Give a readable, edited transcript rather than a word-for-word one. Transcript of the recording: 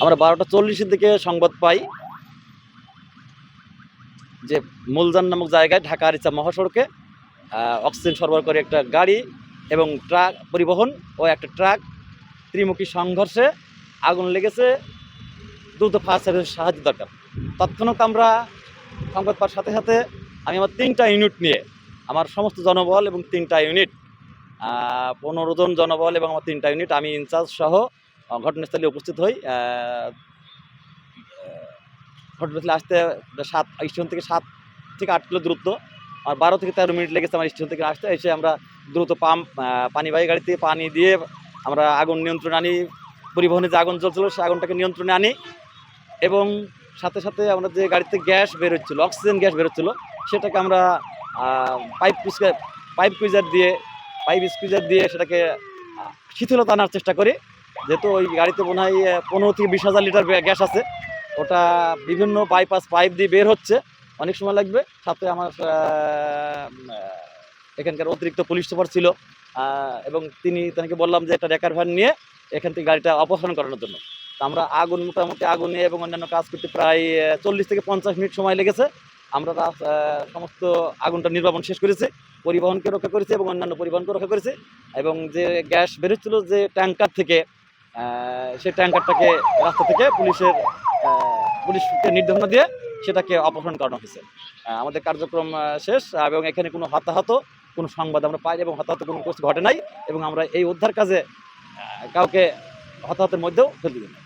আমরা 12:40-এর দিকে সংবাদ পাই যে মুলজান নামক জায়গায় ঢাকা আরিচা মহাসড়কে অক্সিজেন সরবরাহকারী একটা গাড়ি এবং ট্রাক পরিবহন ও একটা ট্রাক ত্রিমুখী সংঘর্ষে আগুন লেগেছে, দ্রুত ফায়ার সার্ভিসের সাহায্য দরকার। তৎক্ষণাৎ আমরা সংবাদ পাওয়ার সাথে সাথে আমি আমার 3টা ইউনিট নিয়ে, আমার সমস্ত জনবল এবং 3টা ইউনিট, 15 জন জনবল এবং আমার 3টা ইউনিট, আমি ইনচার্জ সহ ঘটনাস্থলে উপস্থিত হই। ঘটনাস্থলে আসতে স্টেশন থেকে 7 থেকে 8 কিলো দূরত্ব, আর 12 থেকে 13 মিনিট লেগেছে আমার স্টেশন থেকে আসতে। এসে আমরা দ্রুত পানিবাহী গাড়িতে পানি দিয়ে আমরা আগুন নিয়ন্ত্রণে আনি। পরিবহনে যে আগুন জ্বলছিল সে আগুনটাকে নিয়ন্ত্রণে আনি এবং সাথে সাথে আমরা যে গাড়িতে গ্যাস বের হচ্ছিলো, অক্সিজেন গ্যাস বের হচ্ছিলো, সেটাকে আমরা পাইপ স্কুইজার দিয়ে সেটাকে শিথিলতা আনার চেষ্টা করি। যেহেতু ওই গাড়িতে মনে হয় 15 থেকে 20,000 লিটার গ্যাস আছে, ওটা বিভিন্ন বাইপাস পাইপ দিয়ে বের হচ্ছে, অনেক সময় লাগবে। সাথে আমার এখানকার অতিরিক্ত পুলিশ সুপার ছিল এবং তাকে বললাম যে একটা রেকার ভ্যান নিয়ে এখান থেকে গাড়িটা অপসারণ করানোর জন্য। আমরা মোটামুটি আগুনে এবং অন্যান্য কাজ করতে প্রায় 40 থেকে 50 মিনিট সময় লেগেছে। আমরা সমস্ত আগুনটা নির্বাপন শেষ করেছি, পরিবহনকে রক্ষা করেছি এবং অন্যান্য পরিবহনকে রক্ষা করেছি। এবং যে গ্যাস বেরোচ্ছিল যে ট্যাঙ্কার থেকে, সেই ট্যাঙ্কারটাকে রাস্তা থেকে পুলিশকে নির্দেশনা দিয়ে সেটাকে অপসারণ করানো হয়েছে। আমাদের কার্যক্রম শেষ এবং এখানে কোনো হতাহত কোনো সংবাদ আমরা পাই এবং হতাহত কোনো কিছু ঘটে নাই এবং আমরা এই উদ্ধার কাজে কাউকে হতাহতের মধ্যেও ফেলতে দিই না।